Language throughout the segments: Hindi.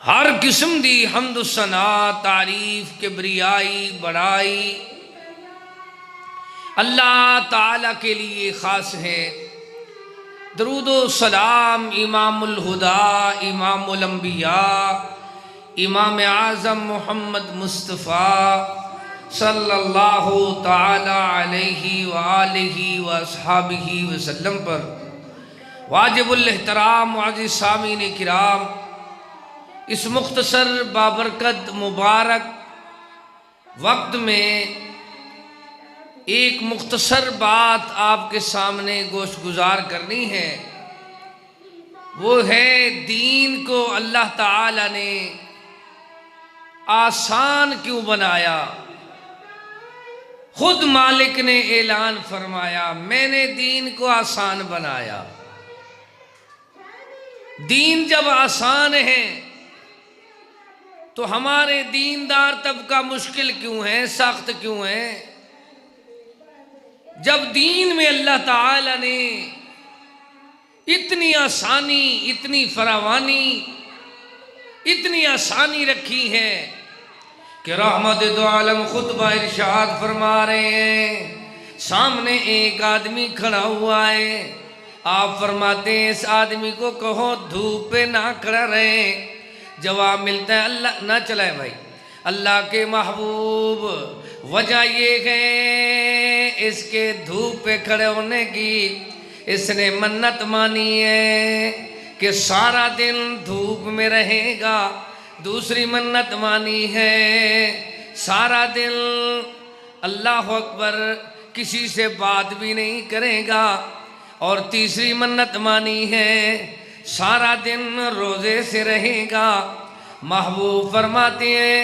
हर किस्म दी हम्द सना तारीफ किबरियाई बड़ाई अल्लाह ताला के लिए ख़ास है। दरूदो सलाम इमामुल हुदा इमामुल अंबिया इमाम आज़म मोहम्मद मुस्तफ़ा सल्लल्लाहु ताला अलैहि व आलिहि व अस्हाबिहि वसल्लम पर वाजिबुल एहतराम वाजिब सामीन किराम, इस मुख्तसर बाबरकत मुबारक वक्त में एक मुख्तसर बात आपके सामने गोश गुजार करनी है। वो है दीन को अल्लाह ताला ने आसान क्यों बनाया। खुद मालिक ने ऐलान फरमाया, मैंने दीन को आसान बनाया। दीन जब आसान है तो हमारे दीनदार तबका मुश्किल क्यों है, सख्त क्यों है। जब दीन में अल्लाह ताला ने इतनी आसानी इतनी फरावानी इतनी आसानी रखी है कि रहमत दो आलम खुतबा इरशाद फरमा रहे हैं। सामने एक आदमी खड़ा हुआ है, आप फरमाते हैं इस आदमी को कहो धूप पे ना खड़ा रहे। जवाब मिलता है अल्लाह ना चलाए भाई, अल्लाह के महबूब वजह ये है इसके धूप पे खड़े होने की इसने मन्नत मानी है कि सारा दिन धूप में रहेगा। दूसरी मन्नत मानी है सारा दिन अल्लाह अकबर किसी से बात भी नहीं करेगा। और तीसरी मन्नत मानी है सारा दिन रोजे से रहेगा। महबूब फरमाते हैं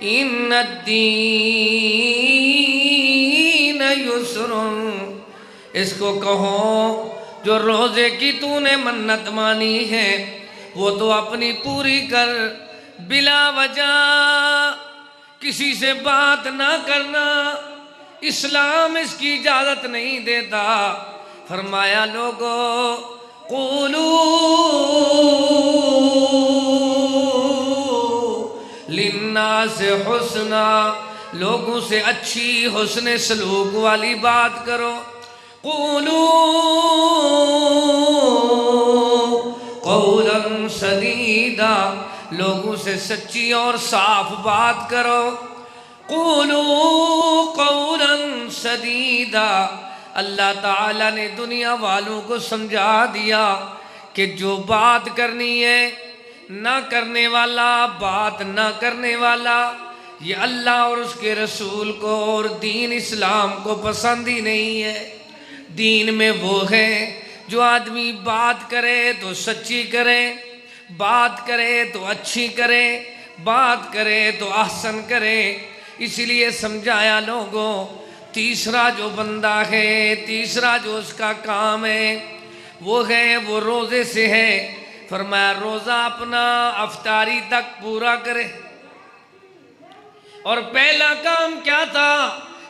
इन्नद्दीन युस्रुन, इसको कहो जो रोजे की तूने मन्नत मानी है वो तो अपनी पूरी कर, बिला वजह किसी से बात ना करना इस्लाम इसकी इजाजत नहीं देता। फरमाया लोगो क़ुलू लिन्नास हुस्ना, लोगों से अच्छी हुस्न सलूक वाली बात करो। क़ुलू क़ौलन सदीदा, लोगों से सच्ची और साफ बात करो। क़ुलू क़ौलन सदीदा, अल्लाह ताला ने दुनिया वालों को समझा दिया कि जो बात करनी है ना करने वाला, बात ना करने वाला, ये अल्लाह और उसके रसूल को और दीन इस्लाम को पसंद ही नहीं है। दीन में वो है जो आदमी बात करे तो सच्ची करे, बात करे तो अच्छी करे, बात करे तो ahsan करे। इसलिए समझाया लोगों, तीसरा जो बंदा है, तीसरा जो उसका काम है वो है वो रोज़े से है। फरमाया रोज़ा अपना अफ्तारी तक पूरा करे। और पहला काम क्या था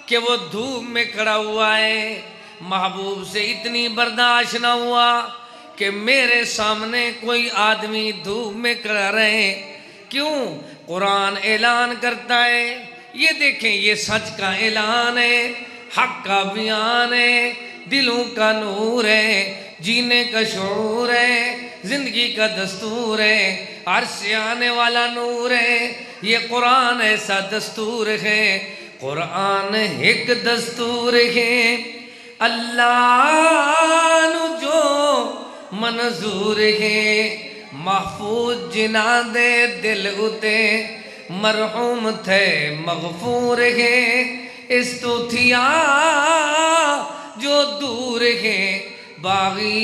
कि वो धूप में खड़ा हुआ है, महबूब से इतनी बर्दाश्त ना हुआ कि मेरे सामने कोई आदमी धूप में खड़ा रहे। क्यों? कुरान ऐलान करता है ये देखें, ये सच का ऐलान है, हक का बयान है, दिलों का नूर है, जीने का शऊर है, जिंदगी का दस्तूर है, अर्श से आने वाला नूर है। ये कुरान ऐसा दस्तूर है, कुरान एक दस्तूर है। अल्लाह नु जो मंजूर है, महफूज जिना दे दिल उते, मरहूम थे मगफूर है। इस तो थिया जो दूर है बागी,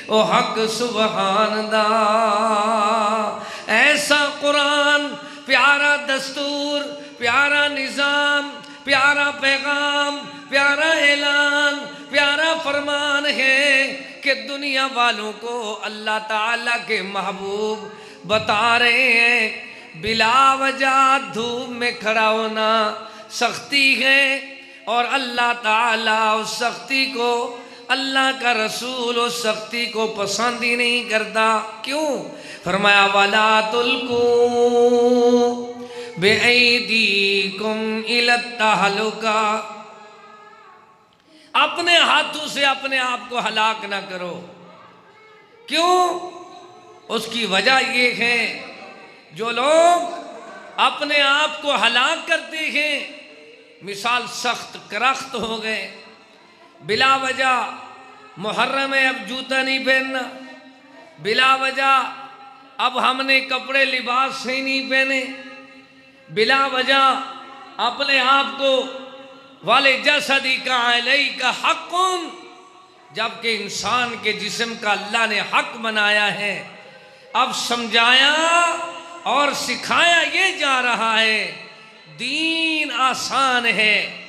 ओ हक सुबहान दा। ऐसा कुरान, प्यारा दस्तूर, प्यारा निज़ाम, प्यारा पैगाम, प्यारा ऐलान, प्यारा फरमान है कि दुनिया वालों को अल्लाह ताला के महबूब बता रहे हैं, बिला वजह धूप में खड़ा होना सख्ती है, और अल्लाह ताला उस सख्ती को, अल्लाह का रसूल उस सख्ती को पसंद ही नहीं करता। क्यों? फरमाया वला तुल्कू बिअयदीकुम इला तहलुका, अपने हाथों से अपने आप को हलाक ना करो। क्यों? उसकी वजह ये है, जो लोग अपने आप को हलाक करते हैं, मिसाल सख्त करख्त हो गए, बिला वजह मुहर्रम है अब जूता नहीं पहनना, बिला वजह अब हमने कपड़े लिबास से नहीं पहने, बिला वजह अपने आप को वाले जसदी का अलई का हक़ुन, जबकि इंसान के जिस्म का अल्लाह ने हक बनाया है। अब समझाया और सिखाया ये जा रहा है, दीन आसान है।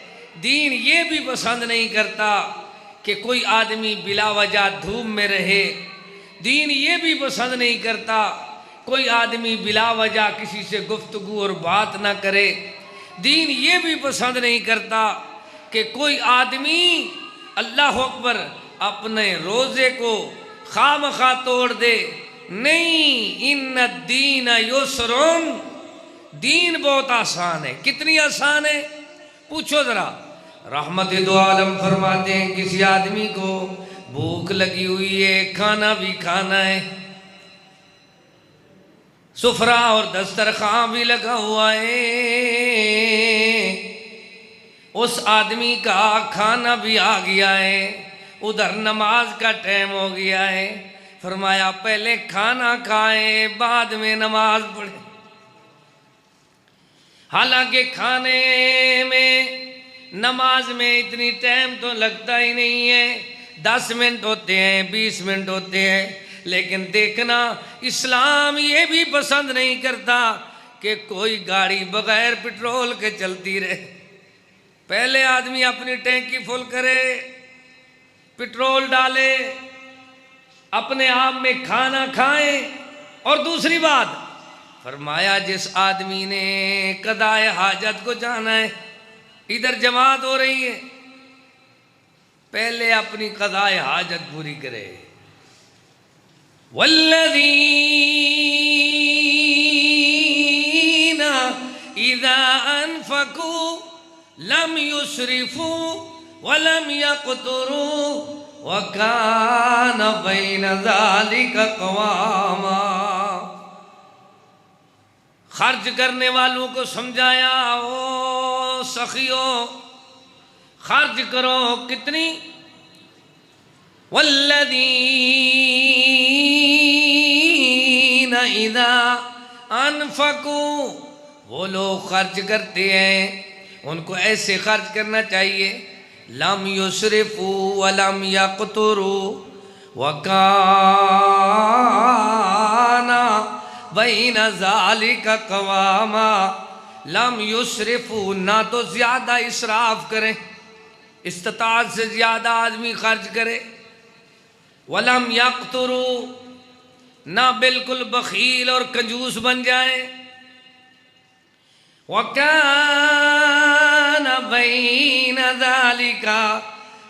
दीन ये भी पसंद नहीं करता कि कोई आदमी बिला वजह धूप में रहे। दीन ये भी पसंद नहीं करता कोई आदमी बिला वजह किसी से गुफ्तगू और बात ना करे। दीन ये भी पसंद नहीं करता कि कोई आदमी अल्लाह अकबर अपने रोज़े को खामखा तोड़ दे। नहीं, इन्न दीन युसरुन, दीन बहुत आसान है। कितनी आसान है पूछो जरा। रहमत दो आलम फरमाते हैं, किसी आदमी को भूख लगी हुई है, खाना भी खाना है, सुफरा और दस्तरखान भी लगा हुआ है, उस आदमी का खाना भी आ गया है, उधर नमाज का टाइम हो गया है। फरमाया पहले खाना खाए बाद में नमाज पढ़े। हालांकि खाने में नमाज में इतनी टाइम तो लगता ही नहीं है, 10 मिनट होते हैं, 20 मिनट होते हैं। लेकिन देखना, इस्लाम ये भी पसंद नहीं करता कि कोई गाड़ी बगैर पेट्रोल के चलती रहे। पहले आदमी अपनी टैंकी फुल करे, पेट्रोल डाले, अपने आप में खाना खाए। और दूसरी बात फरमाया, जिस आदमी ने कदाए हाजत को जाना है, इधर जमात हो रही है, पहले अपनी कदाए हाजत पूरी करे। वल्लज़ीना इज़ा अनफ़क़ू लम युस्रिफू वलम यक़्तुरू वकान बैन ज़ालिका क़वामा। खर्च करने वालों को समझाया, ओ सखियों खर्च करो। कितनी? वल्लज़ीना इज़ा अनफ़क़ू, वो लोग खर्च करते हैं, उनको ऐसे खर्च करना चाहिए, लम युस्रिफू वलम यक़्तुरू वकाना बैन ज़ालिका क़वामा। लम युस्रिफू, ना तो ज़्यादा इसराफ करें, इस्तिताअत से ज़्यादा आदमी खर्च करे, वलम यक़्तुरू, ना बिल्कुल बखील और कंजूस बन जाए, वकान बैन ज़ालिका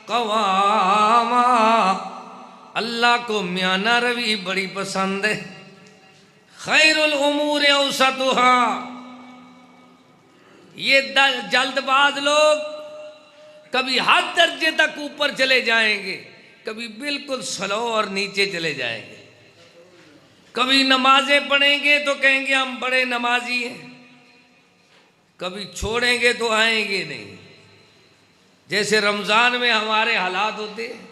क़वामा। अल्लाह को म्याना रवी बड़ी पसंद है, खैरुल उमूर औसतुहा। ये जल्दबाज लोग कभी हद दर्जे तक ऊपर चले जाएंगे, कभी बिल्कुल स्लो और नीचे चले जाएंगे। कभी नमाजें पढ़ेंगे तो कहेंगे हम बड़े नमाजी हैं, कभी छोड़ेंगे तो आएंगे नहीं। जैसे रमज़ान में हमारे हालात होते हैं,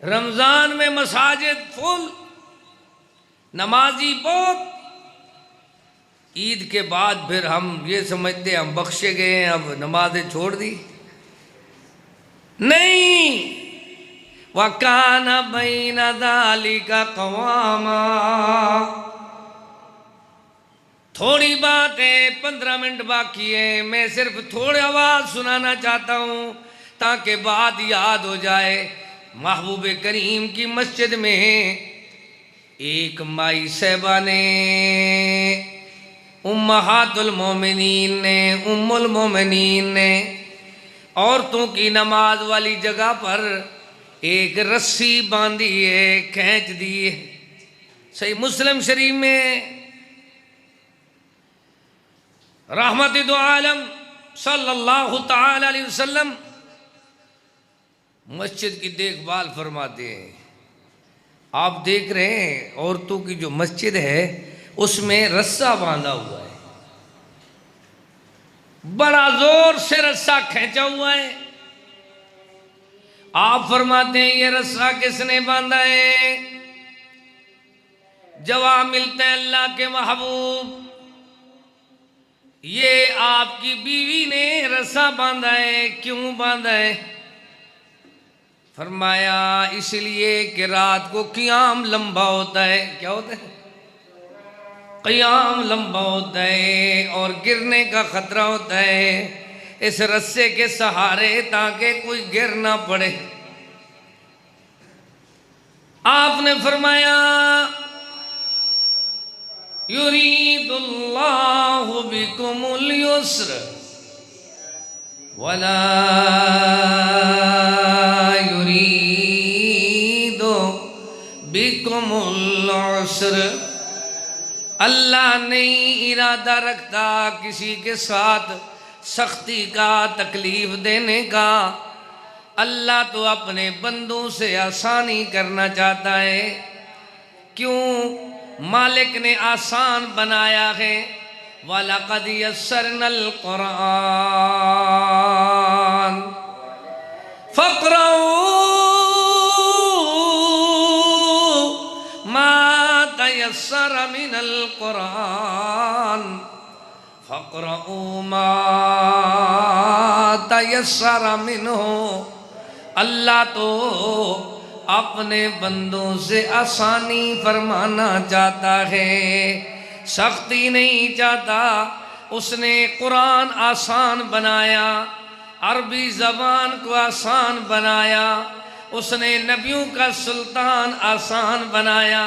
रमज़ान में मसाजिद फुल, नमाजी बहुत। ईद के बाद फिर हम ये समझते हम बख्शे गए हैं, अब नमाजें छोड़ दी। नहीं, वकाना बैना ज़ालिका क़वामा। थोड़ी बात है, 15 मिनट बाकी है, मैं सिर्फ थोड़ी आवाज़ सुनाना चाहता हूँ ताकि बात याद हो जाए। महबूब करीम की मस्जिद में एक माई साहिबा ने, उम्महातुल मोमिनीन ने, उम्मुल मोमिनीन ने औरतों की नमाज वाली जगह पर एक रस्सी बांधी है, खींच दी है। सही मुस्लिम शरीफ में रहमत दो आलम सल्लल्लाहु ताला अलैहि वसल्लम मस्जिद की देखभाल फरमाते हैं। आप देख रहे हैं औरतों की जो मस्जिद है उसमें रस्सा बांधा हुआ है, बड़ा जोर से रस्सा खींचा हुआ है। आप फरमाते हैं ये रस्सा किसने बांधा है? जवाब मिलता है अल्लाह के महबूब, ये आपकी बीवी ने रस्सा बांधा है। क्यों बांधा है? फरमाया इसलिए कि रात को क़ियाम लंबा होता है। क्या होता है? क़ियाम लंबा होता है और गिरने का खतरा होता है इस रस्से के सहारे, ताकि कोई गिर ना पड़े। आपने फरमाया युरीदुल्लाहु बिकुमुल युस्र वला युरीदु बिकुमुल उस्र। अल्लाह नहीं इरादा रखता किसी के साथ सख्ती का, तकलीफ देने का। अल्लाह तो अपने बंदों से आसानी करना चाहता है। क्यों? मालिक ने आसान बनाया है। वलक़द यस्सरनल क़ुरआन फ़क़रऊ मा तयस्सर मिनल क़ुरआन फ़क़रऊ मा तयस्सर मिन्हु। अल्लाह तो अपने बंदों से आसानी फरमाना चाहता है, सख्ती नहीं चाहता। उसने कुरान आसान बनाया, अरबी ज़बान को आसान बनाया, उसने नबियों का सुल्तान आसान बनाया।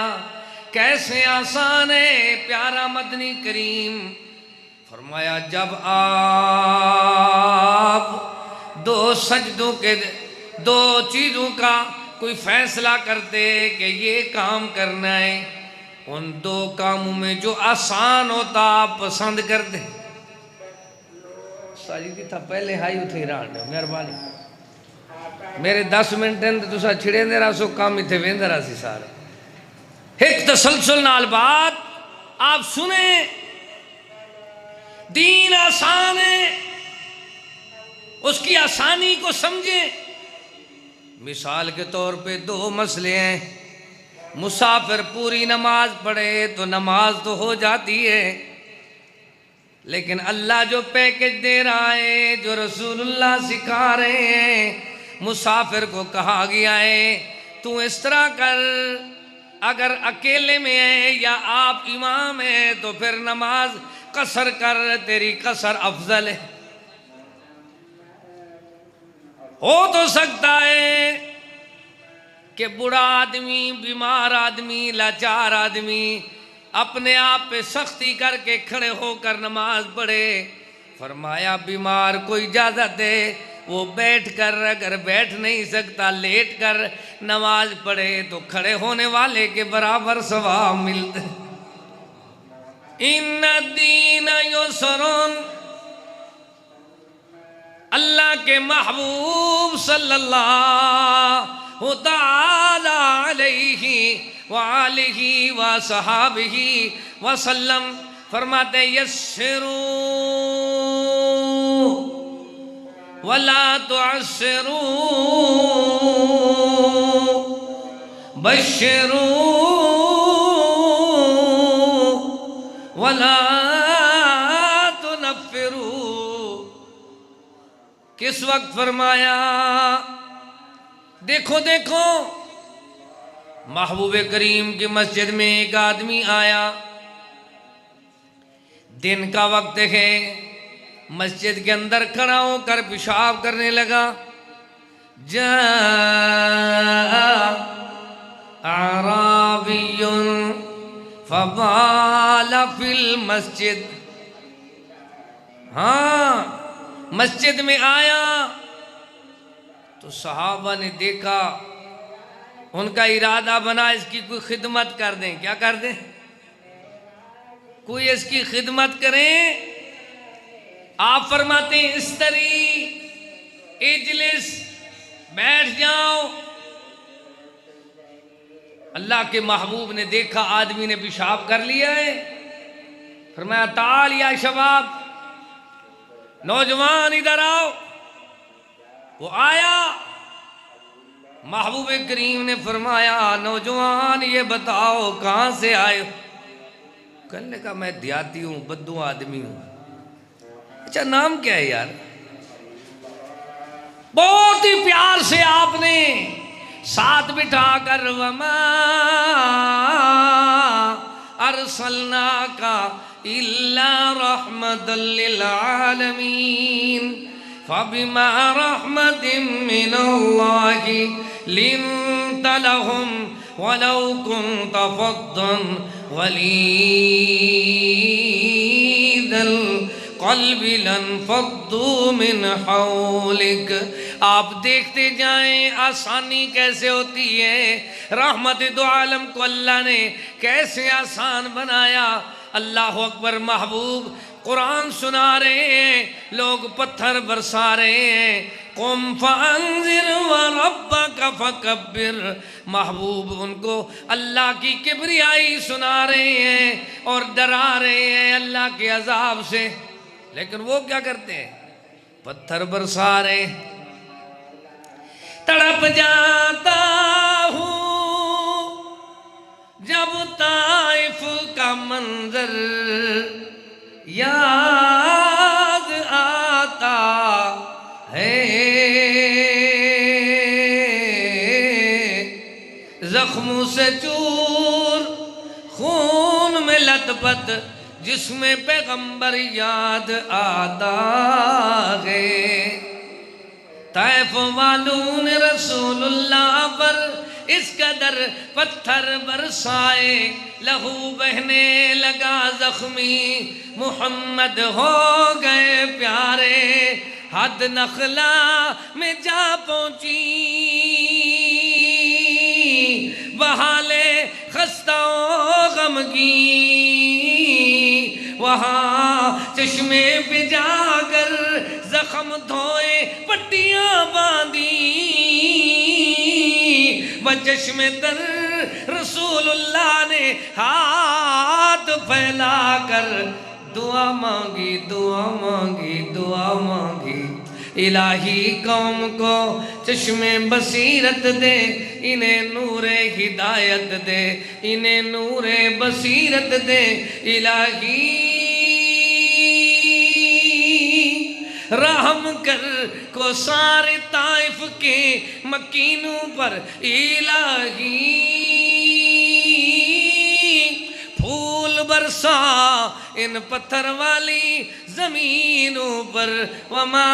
कैसे आसान है? प्यारा मदनी करीम फरमाया जब आप दो सजदों के, दो चीज़ों का कोई फैसला करते कि ये काम करना है, उन दो कामों में जो आसान होता आप पसंद करते। साजी था पहले हाई उठे रांड मेहरबानी मेरे 10 मिनट तुसा छिड़े दे रहा सो काम इतने वेंदे रहा सी सारे। एक तसलसल नाल बात आप सुने। दीन आसान है, उसकी आसानी को समझे। मिसाल के तौर पे 2 मसले हैं। मुसाफिर पूरी नमाज पढ़े तो नमाज तो हो जाती है, लेकिन अल्लाह जो पैकेज दे रहा है, जो रसूलुल्लाह सिखा रहे हैं, मुसाफिर को कहा गया है तू इस तरह कर। अगर अकेले में है या आप इमाम है तो फिर नमाज कसर कर, तेरी कसर अफजल है। हो तो सकता है कि बूढ़ा आदमी, बीमार आदमी, लाचार आदमी अपने आप पे सख्ती करके खड़े होकर नमाज पढ़े। फरमाया बीमार को इजाज़त है वो बैठ कर, अगर बैठ नहीं सकता लेट कर नमाज पढ़े तो खड़े होने वाले के बराबर सवाब मिलते। इन्ना दीन युसरुन, अल्लाह के महबूब सल्लल्लाहु ताला अलैहि व आलिहि व सहाबिहि वसल्लम फरमाते यस्सिरू वला तुअस्सिरू बश्शिरू वला तुनफ्फिरू। किस वक्त फरमाया? देखो देखो, महबूब करीम की मस्जिद में एक आदमी आया, दिन का वक्त है, मस्जिद के अंदर खड़ा होकर पेशाब करने लगा। जा आराबियुन फबाला फिल मस्जिद। हाँ, मस्जिद में आया तो सहाबा ने देखा, उनका इरादा बना इसकी कोई खिदमत कर दें। क्या कर दें? कोई इसकी खिदमत करें। आप फरमाते हैं इस्तरी इजलिस, बैठ जाओ। अल्लाह के महबूब ने देखा आदमी ने पेशाब कर लिया है, फरमाया ताल या शबाब, नौजवान इधर आओ। वो आया, महबूब करीम ने फरमाया नौजवान ये बताओ कहां से आए हो? कहने का मैं देहाती हूं, बद्दू आदमी हूं। अच्छा, नाम क्या है यार? बहुत ही प्यार से आपने साथ बिठाकर वमा अरसलना का इल्ला रहमतल लिल आलमीन फबिमा रहमतिम मिनल्लाहि लिंत लहुम वलौ कुंत फद्दन गलीज़ल क़ल्बि लन्फ़द्दू मिन हौलिक। आप देखते जाएं आसानी कैसे होती है। रहमत दो आलम को अल्लाह ने कैसे आसान बनाया। अल्लाह अकबर। महबूब कुरान सुना रहे हैं, लोग पत्थर बरसा रहे हैं। कुम फअंज़िर व रब्बक फकब्बिर। महबूब उनको अल्लाह की किबरियाई सुना रहे हैं और डरा रहे हैं अल्लाह के अजाब से। लेकिन वो क्या करते हैं? पत्थर बरसा रहे। तड़प जाता हूँ जब ताइफ का मंजर याद आता है, जख्मों से चूर खून में लथपथ जिसमें पैगंबर याद आता है। तैफ वालों ने रसूलुल्लाह पर इस कदर पत्थर बरसाए, लहू बहने लगा जख्मी, मुहम्मद हो गए प्यारे। हद नखला में जा पहुंची बहाले खस्ताओं गमगी, वहाँ चश्मे पे जाकर जख्म धोए पट्टियां बांधी, व चश्मे तर रसूलुल्लाह ने हाथ फैलाकर दुआ मांगी, दुआ मांगी, दुआ मांगी। इलाही कौम को चश्मे बसीरत दे, इन्हें नूरे हिदायत दे, इन्हें नूरे बसीरत दे। इलाही रहम कर को सारे ताइफ के मकीनों पर। इलाही फूल बरसा इन पत्थर वाली जमीनों पर। वमा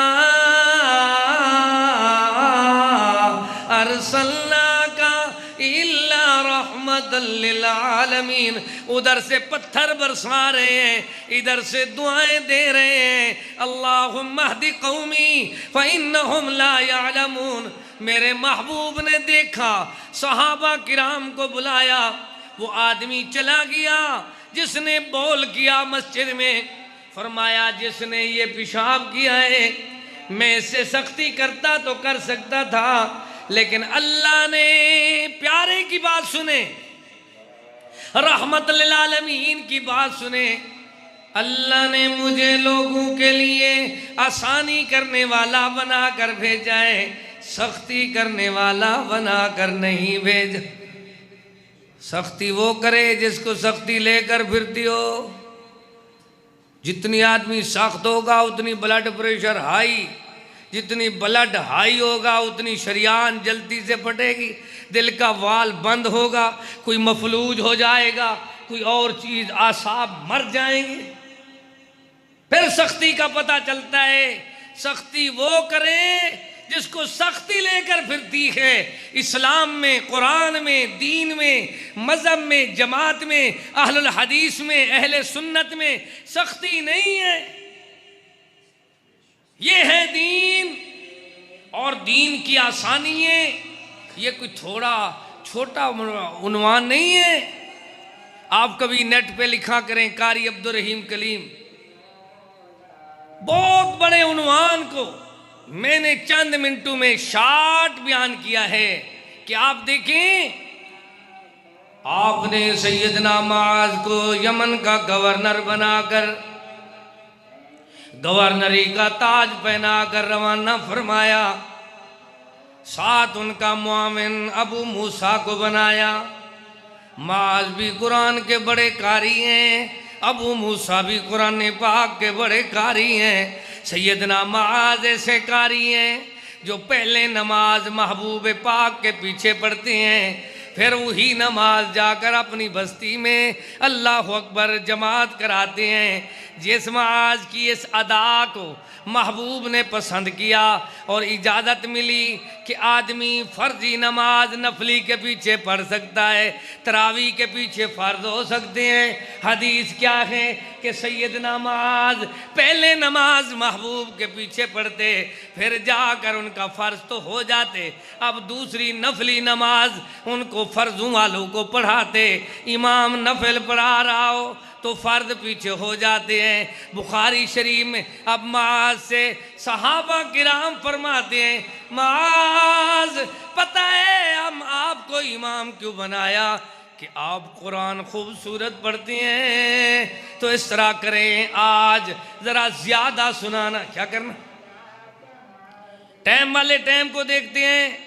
अरसलना का इल्ला रहमतल लिल आलमीन। उधर से पत्थर बरसा रहे हैं, इधर से दुआएं दे रहे हैं। अल्लाहुम्मा हदी कौमी फइन्नहुम ला यअलमून। मेरे महबूब ने देखा, सहाबा किराम को बुलाया, वो आदमी चला गया जिसने बौल किया मस्जिद में। फरमाया जिसने ये पेशाब किया है, मैं इससे सख्ती करता तो कर सकता था, लेकिन अल्लाह ने प्यारे की बात सुने, रहमत लिल आलमीन की बात सुने। अल्लाह ने मुझे लोगों के लिए आसानी करने वाला बनाकर भेजा है, सख्ती करने वाला बनाकर नहीं भेजा। सख्ती वो करे जिसको सख्ती लेकर फिरती हो। जितनी आदमी सख्त होगा उतनी ब्लड प्रेशर हाई, जितनी ब्लड हाई होगा उतनी शरीयान जल्दी से फटेगी, दिल का वाल बंद होगा, कोई मफलूज हो जाएगा, कोई और चीज, आसाब मर जाएंगे। फिर सख्ती का पता चलता है। सख्ती वो करे जिसको सख्ती लेकर फिरती है। इस्लाम में, कुरान में, दीन में, मजहब में, जमात में, अहलुल हदीस में, अहले सुन्नत में सख्ती नहीं है। ये है दीन, और दीन की आसानी है। ये कोई थोड़ा छोटा उन्वान नहीं है। आप कभी नेट पे लिखा करें कारी अब्दुल रहीम कलीम, बहुत बड़े उन्वान को मैंने चंद मिनटों में शार्ट बयान किया है कि आप देखें, आपने सैयदना मुआज को यमन का गवर्नर बनाकर, गवर्नरी का ताज पहनाकर रवाना फरमाया, साथ उनका मुआविन अबू मूसा को बनाया। मुआज भी कुरान के बड़े कारी हैं, अबू मूसा भी कुरान पाक के बड़े कारी हैं। सैयदना मुआज ऐसे कारी हैं जो पहले नमाज महबूब पाक के पीछे पढ़ते हैं, फिर वही नमाज जाकर अपनी बस्ती में अल्लाह अकबर जमात कराते हैं। जिस मुआज की इस अदा को महबूब ने पसंद किया और इजाज़त मिली कि आदमी फर्जी नमाज नफली के पीछे पढ़ सकता है, तरावी के पीछे फ़र्ज हो सकते हैं। हदीस क्या है कि सैयदना मुआज पहले नमाज महबूब के पीछे पढ़ते, फिर जाकर उनका फ़र्ज तो हो जाते, अब दूसरी नफली नमाज उनको फ़र्जों वालों को पढ़ाते। इमाम नफल पढ़ा रहा हो तो फ़र्द पीछे हो जाते हैं। बुखारी शरीफ में अब मुआज से सहाबा किराम फरमाते हैं, मुआज पता है हम आपको इमाम क्यों बनाया? कि आप कुरान खूबसूरत पढ़ते हैं। तो इस तरह करें, आज ज़रा ज़्यादा सुनाना, क्या करना, टाइम वाले टाइम को देखते हैं।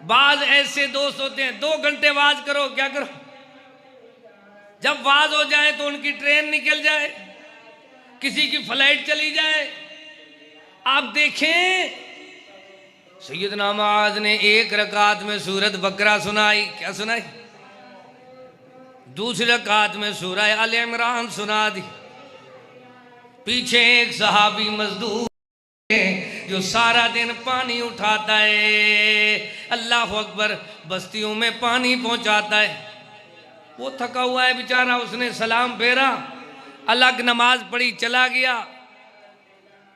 बाज ऐसे दोस्त होते हैं 2 घंटे वाज करो, क्या करो, जब वाज हो जाए तो उनकी ट्रेन निकल जाए, किसी की फ्लाइट चली जाए। आप देखें सैयदना मुआज ने एक रकात में सूरत बकरा सुनाई, क्या सुनाई, दूसरी रकात में सूरह आल इमरान सुना दी। पीछे एक सहाबी मजदूर जो सारा दिन पानी उठाता है, अल्लाह अकबर, बस्तियों में पानी पहुंचाता है। वो थका हुआ है बेचारा, उसने सलाम फेरा, अलग नमाज पढ़ी, चला गया।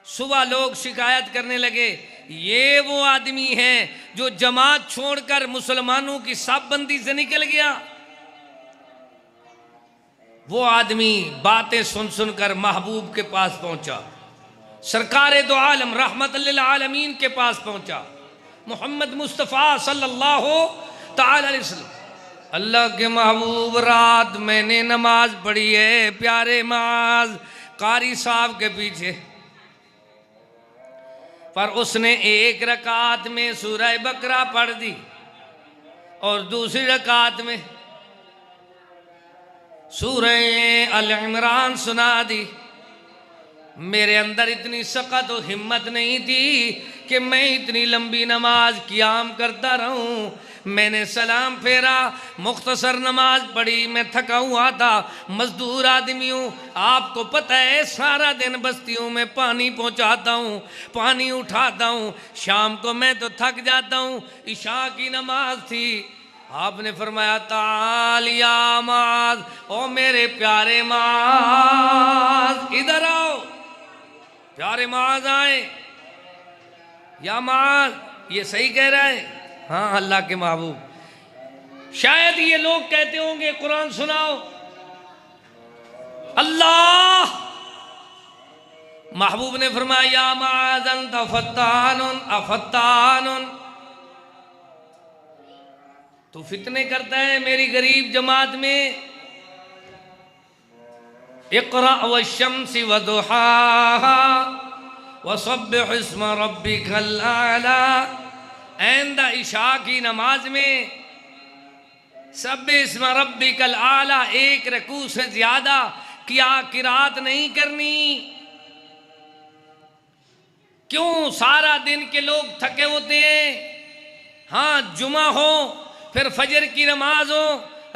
सुबह लोग शिकायत करने लगे, ये वो आदमी है जो जमात छोड़कर मुसलमानों की साफबंदी से निकल गया। वो आदमी बातें सुन सुनकर महबूब के पास पहुंचा, सरकार दो आलम रहमत लिल आलमीन के पास पहुंचा, मोहम्मद मुस्तफ़ा सल्लल्लाहु ताला अलैहि वसल्लम। अल्लाह के महबूब, रात मैंने नमाज पढ़ी है, प्यारे मुआज, कारी साहब के पीछे, पर उसने एक रकात में सूरह बकरा पढ़ दी और दूसरी रकात में सूरह अल इमरान सुना दी। मेरे अंदर इतनी सकत और हिम्मत नहीं थी कि मैं इतनी लंबी नमाज क़ियाम करता रहूं। मैंने सलाम फेरा, मुख्तसर नमाज पढ़ी, मैं थका हुआ था, मजदूर आदमी हूँ, आपको पता है सारा दिन बस्तियों में पानी पहुँचाता हूँ, पानी उठाता हूँ, शाम को मैं तो थक जाता हूँ। इशा की नमाज थी, आपने फरमाया ताल या मुआज, ओ मेरे प्यारे मुआज इधर आओ। प्यारे मुआज आए, या मुआज, ये सही कह रहा है, हाँ अल्लाह के महबूब, शायद ये लोग कहते होंगे कुरान सुनाओ। अल्लाह महबूब ने फरमाया माज़न तफत्तानुन अफत्तानुन, तू फितने करता है मेरी गरीब जमात में। इक़रा वश्शम्सि वदुहाहा वसब्बिह इस्म रब्बिकल आला। आइंदा इशा की नमाज में सब्बिह इस्म रब्बिकल आला एक रकू से ज्यादा क्या किरात नहीं करनी। क्यों? सारा दिन के लोग थके होते हैं। हाँ, जुमा हो फिर फजर की नमाज हो,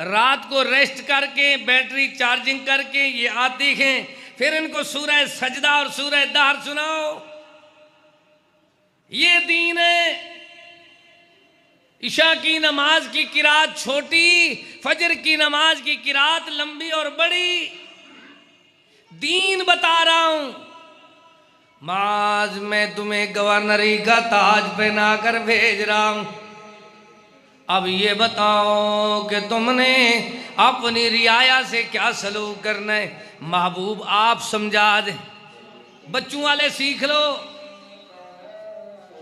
रात को रेस्ट करके बैटरी चार्जिंग करके ये आते हैं, फिर इनको सूरह सजदा और सूरह दहर सुनाओ। ये दीन है। इशा की नमाज की किरात छोटी, फजर की नमाज की किरात लंबी और बड़ी। दीन बता रहा हूं। माज मैं तुम्हें गवर्नरी का ताज पहना कर भेज रहा हूं। अब ये बताओ कि तुमने अपनी रियाया से क्या सलूक करना है। महबूब आप समझा दे। बच्चों वाले सीख लो।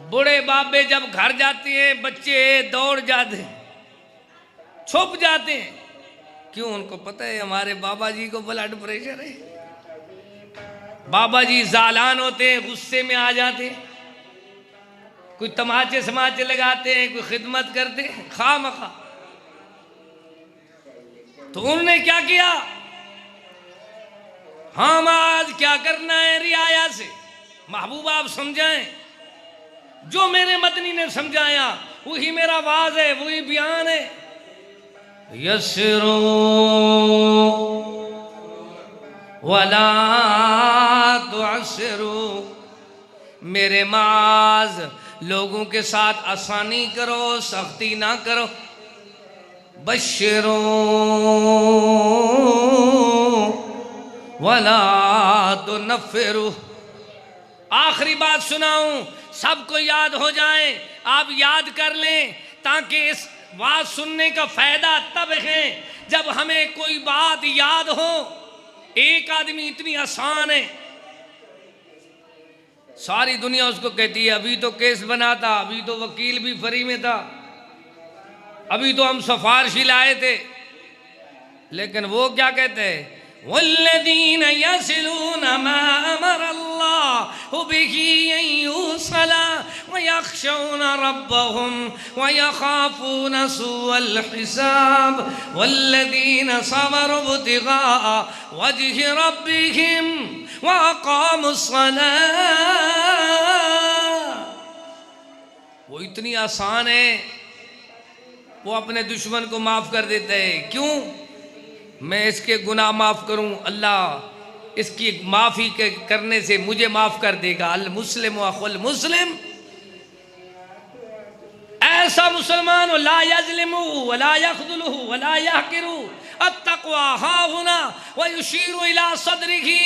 बूढ़े बाबे जब घर जाते हैं बच्चे दौड़ जाते हैं, छुप जाते हैं। क्यों? उनको पता है हमारे बाबा जी को ब्लड प्रेशर है। बाबा जी जालान होते हैं, गुस्से में आ जाते हैं, कोई तमाचे समाचे लगाते हैं, कोई खिदमत करते हैं खामखा। तो उन्होंने क्या किया? हम आज क्या करना है रियाया से। महबूब आप समझाएं। जो मेरे मदनी ने समझाया वही मेरा वाज है, वही बयान है। यस्रो वला तुअस्सिरू, मेरे माज लोगों के साथ आसानी करो, सख्ती ना करो। बश्शिरो वला तुनफ्फिरू। आखिरी बात सुनाऊं, सबको याद हो जाए, आप याद कर लें, ताकि इस बात सुनने का फायदा तब है जब हमें कोई बात याद हो। एक आदमी इतनी आसान है, सारी दुनिया उसको कहती है अभी तो केस बना था, अभी तो वकील भी फ्री में था, अभी तो हम सिफारिश लाए थे। लेकिन वो क्या कहते हैं? वल्लज़ीन यसिलूना मा अमरल्लाहु बिही अन युसला व यख्शौना रब्बहुम व यखाफूना सुअल हिसाब वल्लज़ीन सबरू इब्तिगाअ वजहि रब्बिहिम व अक़ामुस्सलाह। वो इतनी आसान है, वो अपने दुश्मन को माफ कर देता है। क्यों? मैं इसके गुनाह माफ करूं, अल्लाह इसकी माफी करने से मुझे माफ कर देगा। अल मुस्लिम अखुल मुस्लिम, ऐसा मुसलमान हो ला यज़लिमु वला यख़्ज़ुलुहु वला यहक़िरु अत्तक़वा हाहुना व युशीरु इला सदरिही।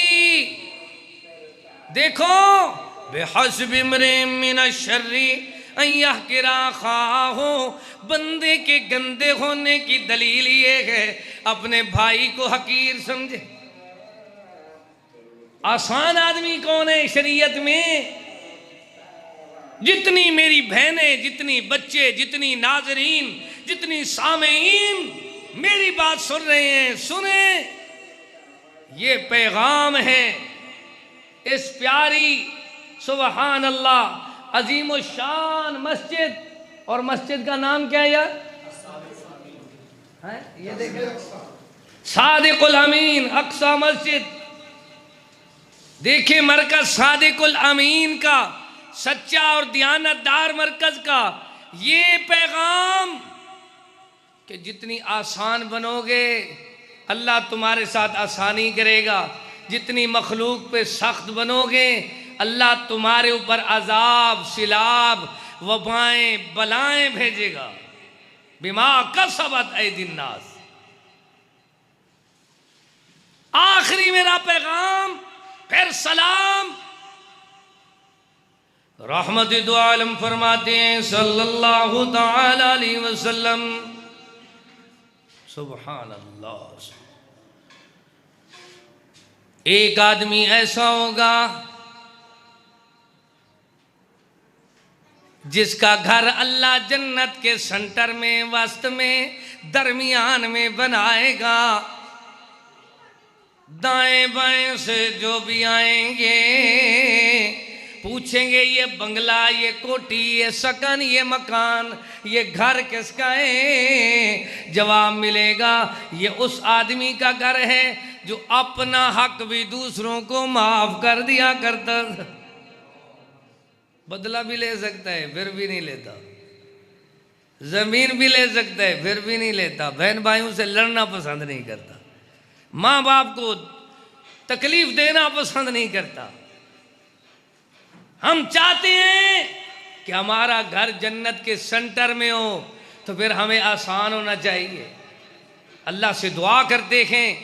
देखो बिहस्बि इम्रिइन मिनश शर्रि अन यहक़िरा अख़ाहु, बंदे के गंदे होने की दलील ये है अपने भाई को हकीर समझे। आसान आदमी कौन है शरीयत में? जितनी मेरी बहनें, जितनी बच्चे, जितनी नाज़रीन, जितनी सामीन मेरी बात सुन रहे हैं, सुने, ये पैगाम है इस प्यारी सुबहान अल्लाह अजीम शान मस्जिद। और मस्जिद का नाम क्या है यार? ये देखें, सादिकुल अमीन अक्सा मस्जिद। देखिए मरकज सादिकुल अमीन का, सच्चा और दियानतदार मरकज का ये पैगाम कि जितनी आसान बनोगे अल्लाह तुम्हारे साथ आसानी करेगा, जितनी मखलूक पे सख्त बनोगे अल्लाह तुम्हारे ऊपर अजाब, सिलाब, वबाएं, बलाएं भेजेगा। बिमा कसबत ऐदिन नास। आखिरी मेरा पैगाम, फिर सलाम। रहमत दो आलम फरमाते हैं सल्लल्लाहु तआला अलैहि वसल्लम, सुभान अल्लाह। एक आदमी ऐसा होगा जिसका घर अल्लाह जन्नत के सेंटर में, वस्त में, दरमियान में बनाएगा। दाएं बाएं से जो भी आएंगे पूछेंगे ये बंगला, ये कोठी, ये सकन, ये मकान, ये घर किसका है? जवाब मिलेगा ये उस आदमी का घर है जो अपना हक भी दूसरों को माफ कर दिया करता। बदला भी ले सकता है फिर भी नहीं लेता, जमीन भी ले सकता है फिर भी नहीं लेता, बहन भाइयों से लड़ना पसंद नहीं करता, माँ बाप को तकलीफ देना पसंद नहीं करता। हम चाहते हैं कि हमारा घर जन्नत के सेंटर में हो, तो फिर हमें आसान होना चाहिए। अल्लाह से दुआ कर देखें,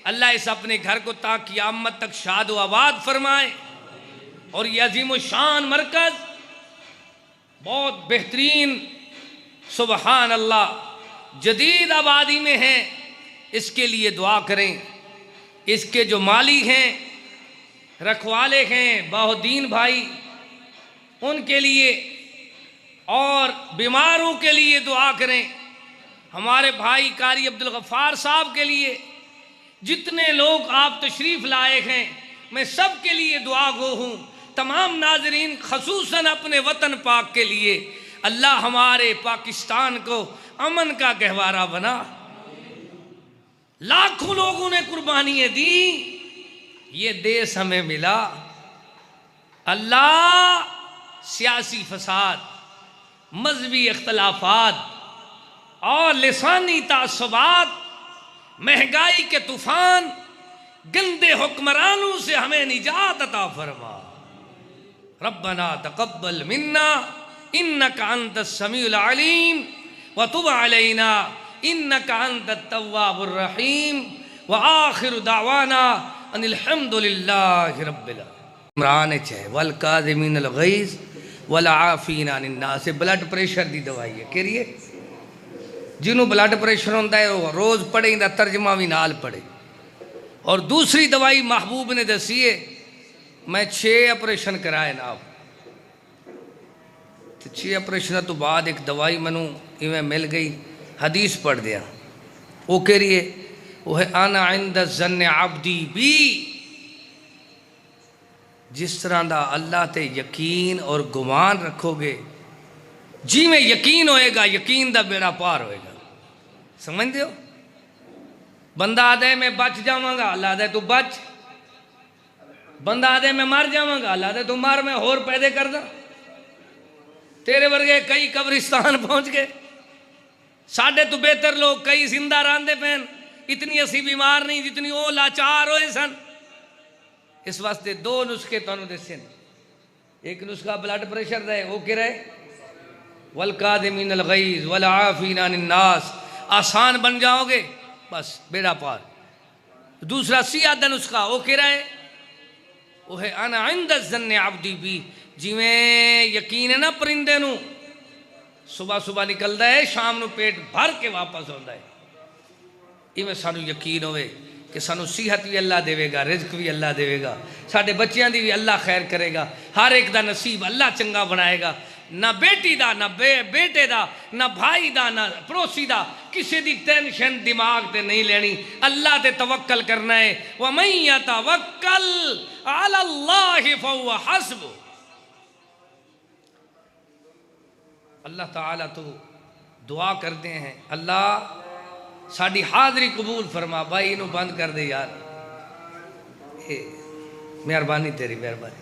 अल्लाह इस अपने घर को ता क़यामत तक शाद व आबाद फरमाए। और ये अजीम शान मरकज बहुत बेहतरीन, सुबहान अल्लाह, जदीद आबादी में है। इसके लिए दुआ करें। इसके जो मालिक हैं, रखवाले हैं, बहुद्दीन भाई, उनके लिए और बीमारों के लिए दुआ करें। हमारे भाई कारी अब्दुल गफ्फार साहब के लिए, जितने लोग आप तशरीफ़ लाए हैं, मैं सब के लिए दुआ गो हूँ। तमाम नाजरीन, खसूसन अपने वतन पाक के लिए अल्लाह हमारे पाकिस्तान को अमन का गहवारा बना। लाखों लोगों ने कुर्बानियाँ दी, ये देश हमें मिला। अल्लाह सियासी फसाद, मजहबी इख्तलाफात और लिसानी तासुबात, महंगाई के तूफान, गंदे हुक्मरानों से हमें निजात अता फरमा। रब्बना तक़ब्बल मिन्ना इन्नका अंतस समीउल अलीम व तुब अलैना इन्नका अंतत तव्वाबुर रहीम व आखिरु दावाना अनिल हम्दुलिल्लाहि रब्बिल आलमीन। इमरान है वल काज़िमीनल गैज़ वल आफ़ीना अनिन नास। ब्लड प्रेशर की दवाई है करिए। जिन्होंने ब्लड प्रेशर होता है वो रोज़ पढ़े, इंदा तर्जमा भी नाल पढ़े। और दूसरी दवाई महबूब ने दसी है, मैं 6 ऑपरेशन कराए ना, तो 6 ऑपरेशन तो बाद एक दवाई मैनू इवें मिल गई, हदीस पढ़ दिया। वो कह रही है, वो है आना इंद ज़न्न अब्दी बी। जिस तरह का अल्लाह ते यकीन और गुमान रखोगे, जिमें यकीन होएगा, यकीन का बेड़ा पार होएगा। समझते हो? बंदा आदे मैं बच जावांगा, अल्लाह आदे तू बच। बंदा आदे मैं मर जावांगा, अल्लाह आदे तू मर, मैं होर पैदे कर दा। तेरे वर्गे कई कब्रिस्तान पहुंच गए, साढ़े तो बेहतर लोग कई जिंदा रांदे पैन। इतनी असी बीमार नहीं जितनी वो लाचार होए सन। इस वास्ते 2 नुस्खे तुहानू दसे। एक नुस्खा ब्लड प्रेशर का है, वो क्या है? वल काज़िमीनल गैज़ वल आफ़ीना अनिन नास। आसान बन जाओगे बस बेड़ा पार। दूसरा सियादा नुस्खा वो क्या है? वो है अना इंद ज़न्न अब्दी बी। जिमें यकीन है ना परिंदे नू, सुबह सुबह निकलता है, शाम को पेट भर के वापस आता है। इवें सानू यकीन होवे कि सानू सेहत भी अल्लाह देवेगा, रिज़्क भी अल्लाह देवेगा, साडे बच्चियां दी भी अल्लाह खैर करेगा, हर एक दा नसीब अल्लाह चंगा बनाएगा। ना बेटी दा, ना बेटे दा, ना भाई दा, ना पड़ोसी दा, किसी दी टेंशन दिमाग ते नहीं लेनी। अल्लाह ते तवक्कल करना है। व मन यतवक्कल अलल्लाहि फहुव हस्बुह। अल्लाह ताला तो दुआ करते हैं, अल्लाह साड़ी हाज़री कबूल फरमा। भाई इनू बंद कर दे यार, मेहरबानी तेरी, मेहरबानी।